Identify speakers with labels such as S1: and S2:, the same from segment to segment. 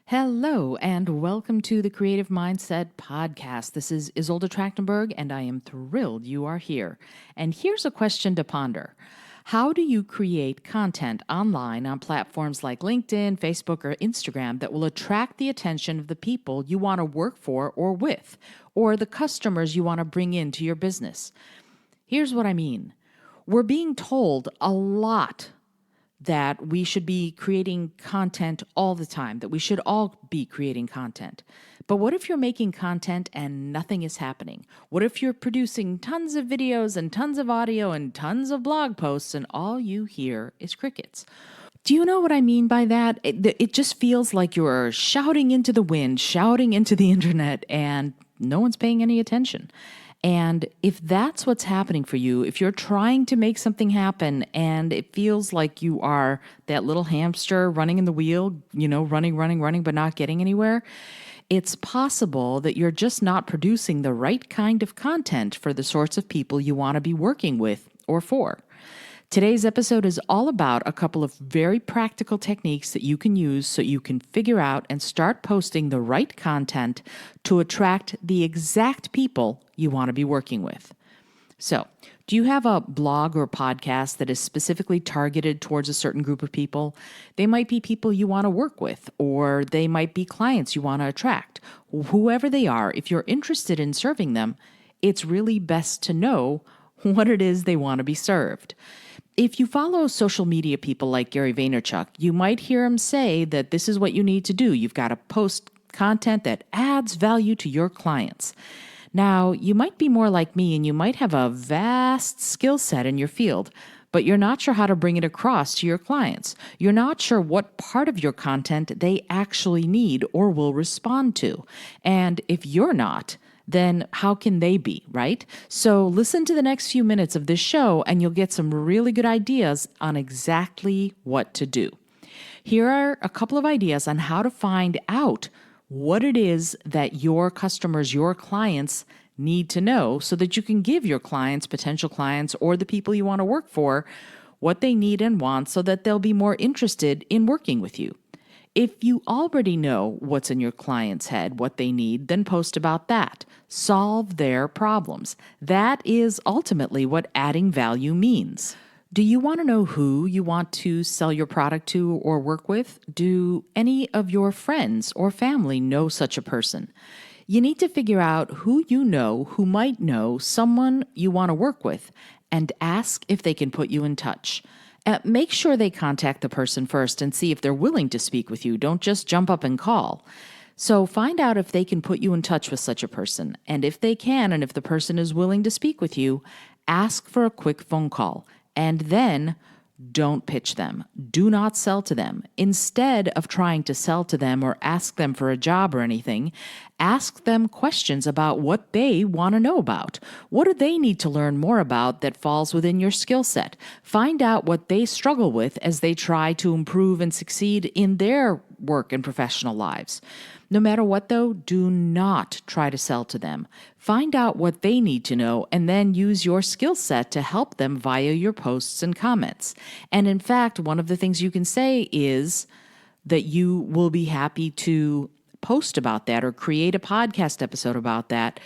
S1: Hello, and welcome to the Creative Mindset Podcast. This is Isolde Trachtenberg, and I am thrilled you are here. And here's a question to ponder. How do you create content online on platforms like LinkedIn, Facebook, or Instagram that will attract the attention of the people you want to work for or with, or the customers you want to bring into your business? Here's what I mean. We're being told a lot that we should be creating content all the time, that we should all be creating content. But what if you're making content and nothing is happening? What if you're producing tons of videos and tons of audio and tons of blog posts and all you hear is crickets? Do you know what I mean by that? It just feels like you're shouting into the wind, shouting into the internet, and no one's paying any attention. And if that's what's happening for you, if you're trying to make something happen and it feels like you are that little hamster running in the wheel, running, but not getting anywhere, it's possible that you're just not producing the right kind of content for the sorts of people you want to be working with or for. Today's episode is all about a couple of very practical techniques that you can use so you can figure out and start posting the right content to attract the exact people you want to be working with. So, do you have a blog or podcast that is specifically targeted towards a certain group of people? They might be people you want to work with, or they might be clients you want to attract. Whoever they are, if you're interested in serving them, it's really best to know what it is they want to be served. If you follow social media people like Gary Vaynerchuk, you might hear him say that this is what you need to do. You've got to post content that adds value to your clients. Now, you might be more like me and you might have a vast skill set in your field, but you're not sure how to bring it across to your clients. You're not sure what part of your content they actually need or will respond to. And if you're not, then how can they be, right? So listen to the next few minutes of this show and you'll get some really good ideas on exactly what to do. Here are a couple of ideas on how to find out what it is that your customers, your clients need to know so that you can give your clients, potential clients, or the people you want to work for what they need and want so that they'll be more interested in working with you. If you already know what's in your client's head, what they need, then post about that. Solve their problems. That is ultimately what adding value means. Do you want to know who you want to sell your product to or work with? Do any of your friends or family know such a person? You need to figure out who you know who might know someone you want to work with and ask if they can put you in touch. Make sure they contact the person first and see if they're willing to speak with you. Don't just jump up and call. So find out if they can put you in touch with such a person. And if they can, and if the person is willing to speak with you, ask for a quick phone call. And then don't pitch them. Do not sell to them. Instead of trying to sell to them or ask them for a job or anything, ask them questions about what they want to know about. What do they need to learn more about that falls within your skill set? Find out what they struggle with as they try to improve and succeed in their work and professional lives. No matter what, though, do not try to sell to them. Find out what they need to know and then use your skill set to help them via your posts and comments. And in fact, one of the things you can say is that you will be happy to post about that or create a podcast episode about that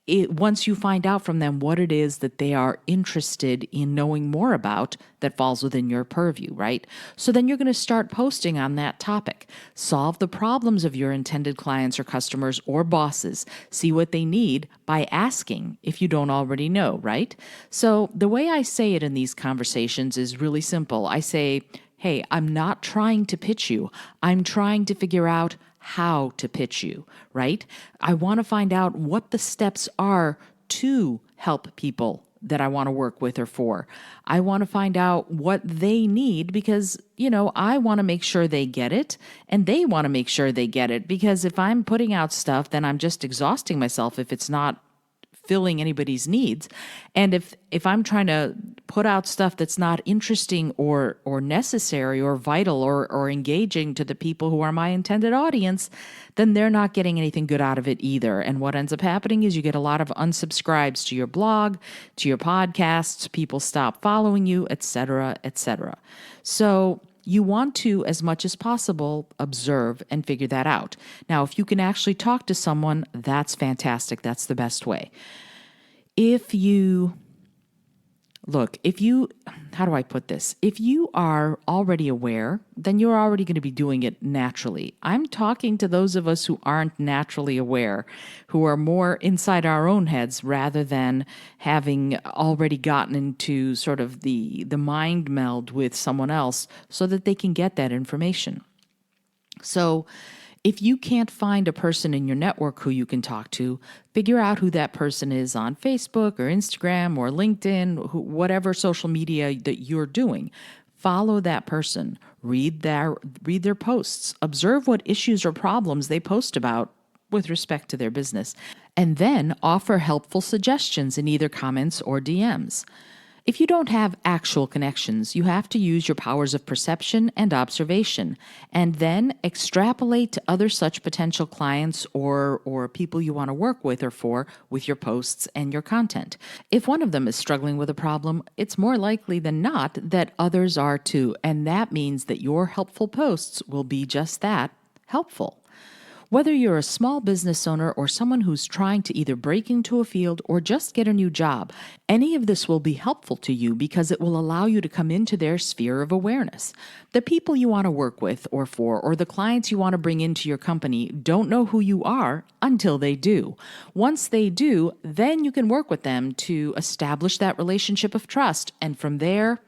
S1: once you find out from them what it is that they are interested in knowing more about that falls within your purview, right? So then you're going to start posting on that topic. Solve the problems of your intended clients or customers or bosses. See what they need by asking if you don't already know, right? So the way I say it in these conversations is really simple. I say, hey, I'm not trying to pitch you. I'm trying to figure out how to pitch you, right? I want to find out what the steps are to help people that I want to work with or for. I want to find out what they need because, I want to make sure they get it and they want to make sure they get it, because if I'm putting out stuff, then I'm just exhausting myself if it's not filling anybody's needs. And if I'm trying to put out stuff that's not interesting or necessary or vital or engaging to the people who are my intended audience, then they're not getting anything good out of it either. And what ends up happening is you get a lot of unsubscribes to your blog, to your podcasts, people stop following you, etc., etc. So you want to, as much as possible, observe and figure that out. Now, if you can actually talk to someone, that's fantastic. That's the best way. How do I put this? If you are already aware, then you're already going to be doing it naturally. I'm talking to those of us who aren't naturally aware, who are more inside our own heads rather than having already gotten into sort of the mind meld with someone else so that they can get that information. So, if you can't find a person in your network who you can talk to, figure out who that person is on Facebook or Instagram or LinkedIn, whatever social media that you're doing. Follow that person, read their posts, observe what issues or problems they post about with respect to their business, and then offer helpful suggestions in either comments or DMs. If you don't have actual connections, you have to use your powers of perception and observation, and then extrapolate to other such potential clients or people you want to work with or for with your posts and your content. If one of them is struggling with a problem, it's more likely than not that others are too, and that means that your helpful posts will be just that, helpful. Whether you're a small business owner or someone who's trying to either break into a field or just get a new job, any of this will be helpful to you because it will allow you to come into their sphere of awareness. The people you want to work with or for, or the clients you want to bring into your company don't know who you are until they do. Once they do, then you can work with them to establish that relationship of trust, and from there,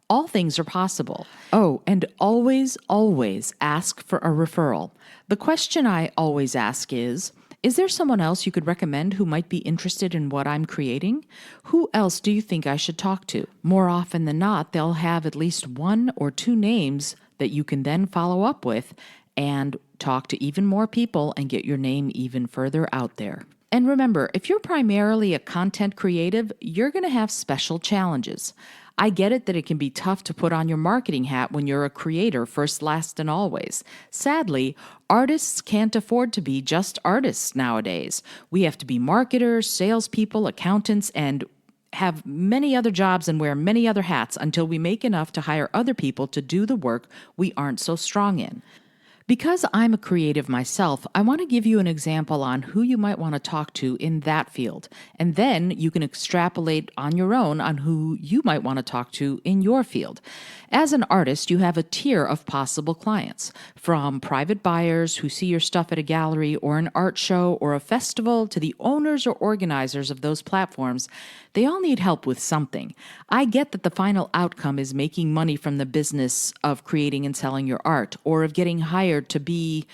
S1: all things are possible. Oh, and always, always ask for a referral. The question I always ask is there someone else you could recommend who might be interested in what I'm creating? Who else do you think I should talk to? More often than not, they'll have at least one or two names that you can then follow up with and talk to even more people and get your name even further out there. And remember, if you're primarily a content creative, you're going to have special challenges. I get it that it can be tough to put on your marketing hat when you're a creator first, last, and always. Sadly, artists can't afford to be just artists nowadays. We have to be marketers, salespeople, accountants, and have many other jobs and wear many other hats until we make enough to hire other people to do the work we aren't so strong in. Because I'm a creative myself, I want to give you an example on who you might want to talk to in that field, and then you can extrapolate on your own on who you might want to talk to in your field. As an artist, you have a tier of possible clients, from private buyers who see your stuff at a gallery or an art show or a festival to the owners or organizers of those platforms. They all need help with something. I get that the final outcome is making money from the business of creating and selling your art, or of getting hired to be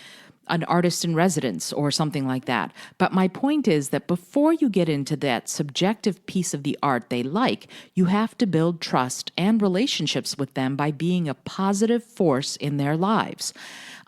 S1: an artist in residence or something like that. But my point is that before you get into that subjective piece of the art they like, you have to build trust and relationships with them by being a positive force in their lives.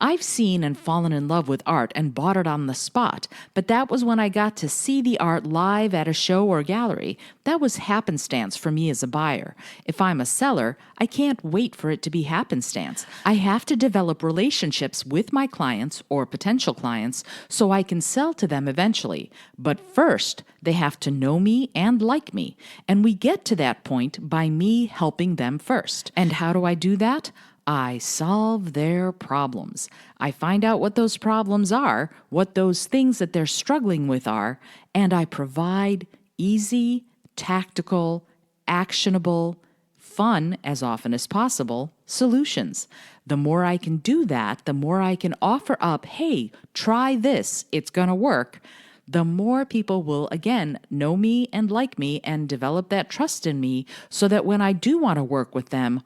S1: I've seen and fallen in love with art and bought it on the spot, but that was when I got to see the art live at a show or gallery. That was happenstance for me as a buyer. If I'm a seller, I can't wait for it to be happenstance. I have to develop relationships with my clients or potential clients so I can sell to them eventually. But first, they have to know me and like me. And we get to that point by me helping them first. And how do I do that? I solve their problems. I find out what those problems are, what those things that they're struggling with are, and I provide easy, tactical, actionable, fun, as often as possible, solutions. The more I can do that, the more I can offer up, hey, try this, it's going to work. The more people will, again, know me and like me and develop that trust in me so that when I do want to work with them,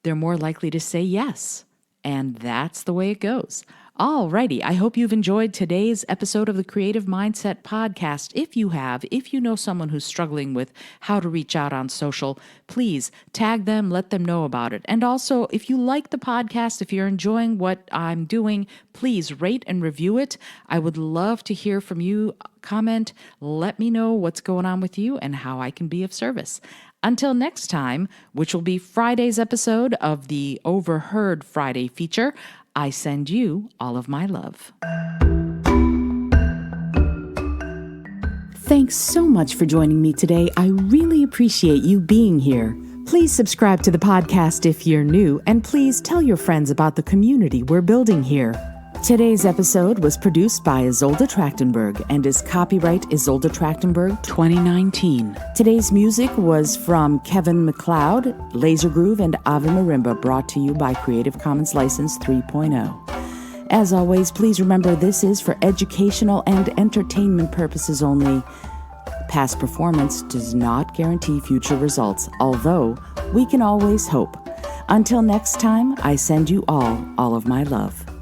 S1: they're more likely to say yes. And that's the way it goes. Alrighty, I hope you've enjoyed today's episode of the Creative Mindset Podcast. If you know someone who's struggling with how to reach out on social, please tag them, let them know about it. And also, if you like the podcast, if you're enjoying what I'm doing, please rate and review it. I would love to hear from you. Comment, let me know what's going on with you and how I can be of service. Until next time, which will be Friday's episode of the Overheard Friday feature, I send you all of my love. Thanks so much for joining me today. I really appreciate you being here. Please subscribe to the podcast if you're new, and please tell your friends about the community we're building here. Today's episode was produced by Isolde Trachtenberg and is copyright Isolde Trachtenberg 2019. Today's music was from Kevin MacLeod, Laser Groove, and Ave Marimba, brought to you by Creative Commons License 3.0. As always, please remember this is for educational and entertainment purposes only. Past performance does not guarantee future results, although we can always hope. Until next time, I send you all of my love.